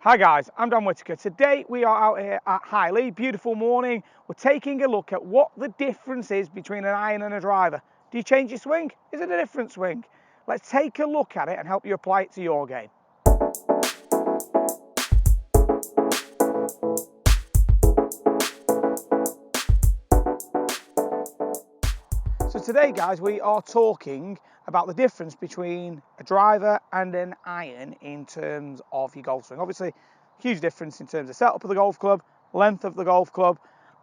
Hi guys, I'm Dan Whittaker. Today we are out here at Highley, beautiful morning. We're taking a look at what the difference is between an iron and a driver. Do you change your swing? Is it a different swing? Let's take a look at it and help you apply it to your game. So today guys, we are talking about the difference between a driver and an iron in terms of your golf swing. Obviously, huge difference in terms of setup of the golf club, length of the golf club,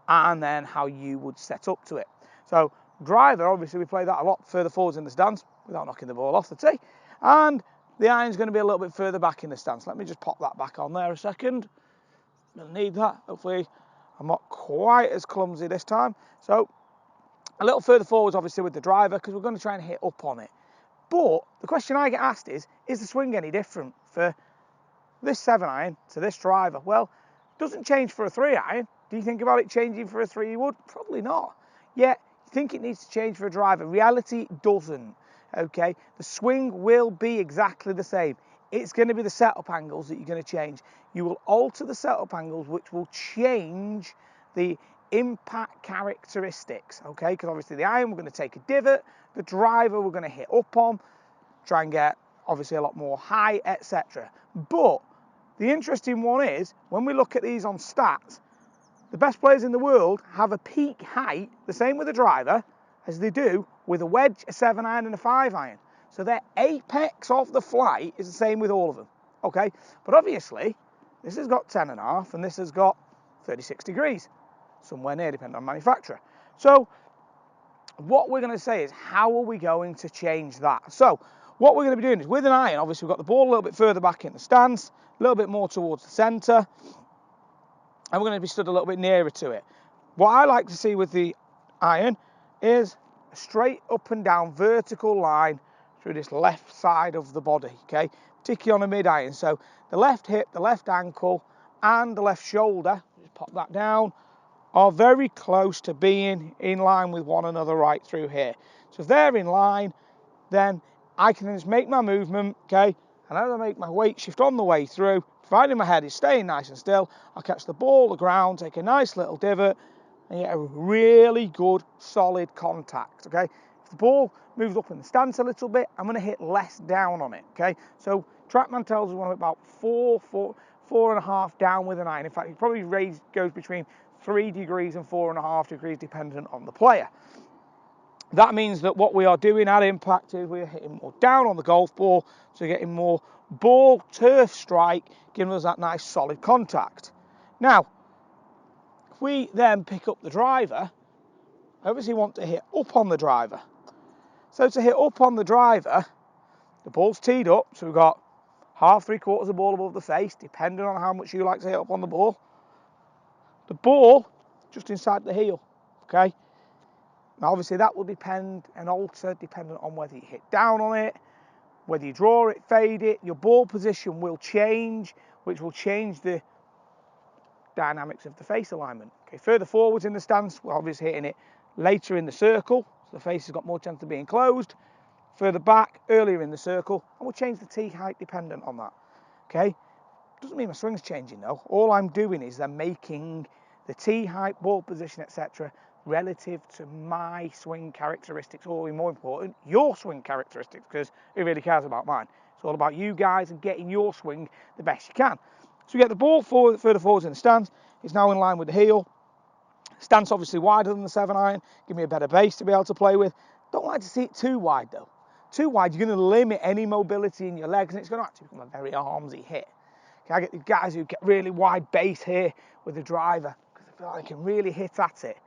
and then how you would set up to it. So driver, obviously we play that a lot further forwards in the stance without knocking the ball off the tee. And the iron's going to be a little bit further back in the stance. Let me just pop that back on there a second. I'll need that. Hopefully I'm not quite as clumsy this time. So a little further forwards obviously with the driver because we're going to try and hit up on it. But the question I get asked is the swing any different for this 7-iron to this driver? Well, it doesn't change for a 3-iron. Do you think about it changing for a 3 wood? Probably not. Yet, you think it needs to change for a driver. Reality doesn't, okay? The swing will be exactly the same. It's going to be the setup angles that you're going to change. You will alter the setup angles, which will change the impact characteristics, okay? Because obviously the iron, we're going to take a divot. The driver, we're going to hit up on, try and get obviously a lot more high, etc. But the interesting one is, when we look at these on stats, the best players in the world have a peak height, the same with a driver, as they do with a wedge, a 7-iron and a 5-iron. So their apex of the flight is the same with all of them, okay? But obviously, this has got 10.5 and this has got 36 degrees, somewhere near, depending on manufacturer. So what we're going to say is, how are we going to change that? So what we're going to be doing is, with an iron, obviously we've got the ball a little bit further back in the stance, a little bit more towards the centre, and we're going to be stood a little bit nearer to it. What I like to see with the iron is a straight up and down vertical line through this left side of the body, okay? Particularly on a mid-iron. So the left hip, the left ankle, and the left shoulder, just pop that down, are very close to being in line with one another right through here. So if they're in line, then I can just make my movement, okay? And as I make my weight shift on the way through, providing my head is staying nice and still, I'll catch the ball, the ground, take a nice little divot, and get a really good, solid contact, okay? If the ball moves up in the stance a little bit, I'm going to hit less down on it, okay? So TrackMan tells us one about 4.5 down with an iron. In fact, it probably goes between 3 degrees and 4.5 degrees, dependent on the player. That means that what we are doing at impact is we're hitting more down on the golf ball, so we're getting more ball turf strike, giving us that nice solid contact. Now, if we then pick up the driver, I obviously want to hit up on the driver. So to hit up on the driver, the ball's teed up, so we've got half, 3/4 of the ball above the face, depending on how much you like to hit up on the ball. The ball just inside the heel, okay? Now obviously that will depend and alter depending on whether you hit down on it, whether you draw it, fade it. Your ball position will change, which will change the dynamics of the face alignment. Okay, further forwards in the stance, we're obviously hitting it later in the circle, so the face has got more chance of being closed. Further back, earlier in the circle, and we'll change the tee height dependent on that. Okay, doesn't mean my swing's changing though. All I'm doing is I'm making the tee height, ball position, etc. relative to my swing characteristics, or more important, your swing characteristics, because who really cares about mine? It's all about you guys and getting your swing the best you can. So we get the ball further forwards in the stance. It's now in line with the heel. Stance obviously wider than the 7-iron, give me a better base to be able to play with. Don't like to see it too wide though. Too wide, you're going to limit any mobility in your legs, and it's going to actually become a very armsy hit. Okay, I get the guys who get really wide base here with the driver because they feel like they can really hit at it.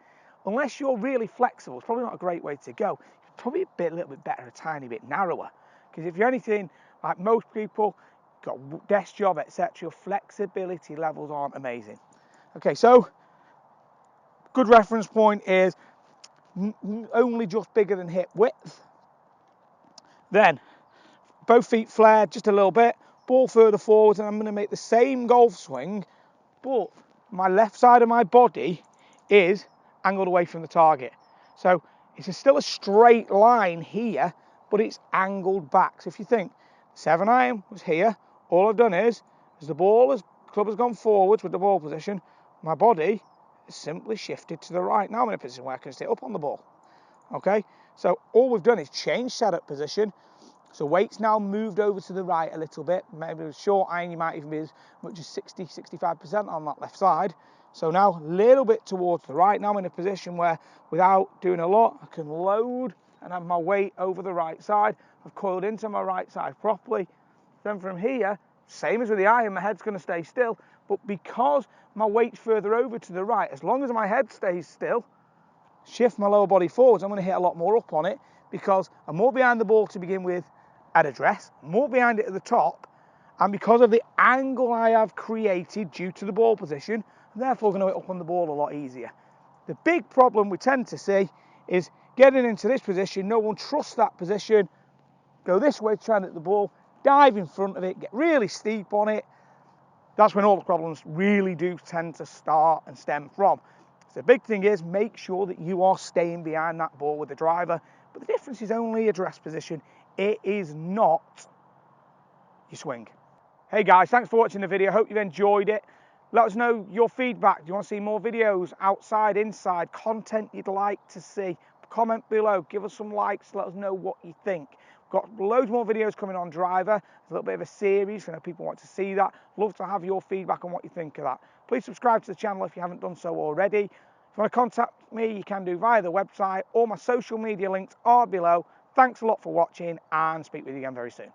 Unless you're really flexible, it's probably not a great way to go. It's probably a little bit better, a tiny bit narrower. Because if you're anything like most people, got desk job, etc., your flexibility levels aren't amazing. Okay, so good reference point is only just bigger than hip width. Then both feet flared just a little bit, ball further forwards, and I'm going to make the same golf swing, but my left side of my body is angled away from the target. So it's still a straight line here, but it's angled back. So if you think 7-iron was here, all I've done is, as the ball has club has gone forwards with the ball position, my body is simply shifted to the right. Now I'm in a position where I can stay up on the ball. Okay, so all we've done is change setup position. So weight's now moved over to the right a little bit. Maybe with short iron, you might even be as much as 60-65% on that left side. So now a little bit towards the right. Now I'm in a position where, without doing a lot, I can load and have my weight over the right side. I've coiled into my right side properly. Then from here, same as with the iron, my head's going to stay still. But because my weight's further over to the right, as long as my head stays still, shift my lower body forwards, I'm going to hit a lot more up on it because I'm more behind the ball to begin with at address, more behind it at the top, and because of the angle I have created due to the ball position, I'm therefore going to hit up on the ball a lot easier. The big problem we tend to see is getting into this position, no one trusts that position, go this way trying to hit the ball, dive in front of it, get really steep on it. That's when all the problems really do tend to start and stem from. So the big thing is make sure that you are staying behind that ball with the driver, but the difference is only address position. It is not your swing. Hey guys, thanks for watching the video. Hope you've enjoyed it. Let us know your feedback. Do you want to see more videos, outside, inside, content you'd like to see? Comment below, give us some likes, let us know what you think. We've got loads more videos coming on driver. It's a little bit of a series, I know people want to see that. Love to have your feedback on what you think of that. Please subscribe to the channel if you haven't done so already. If you want to contact me, you can do via the website. All my social media links are below. Thanks a lot for watching and speak with you again very soon.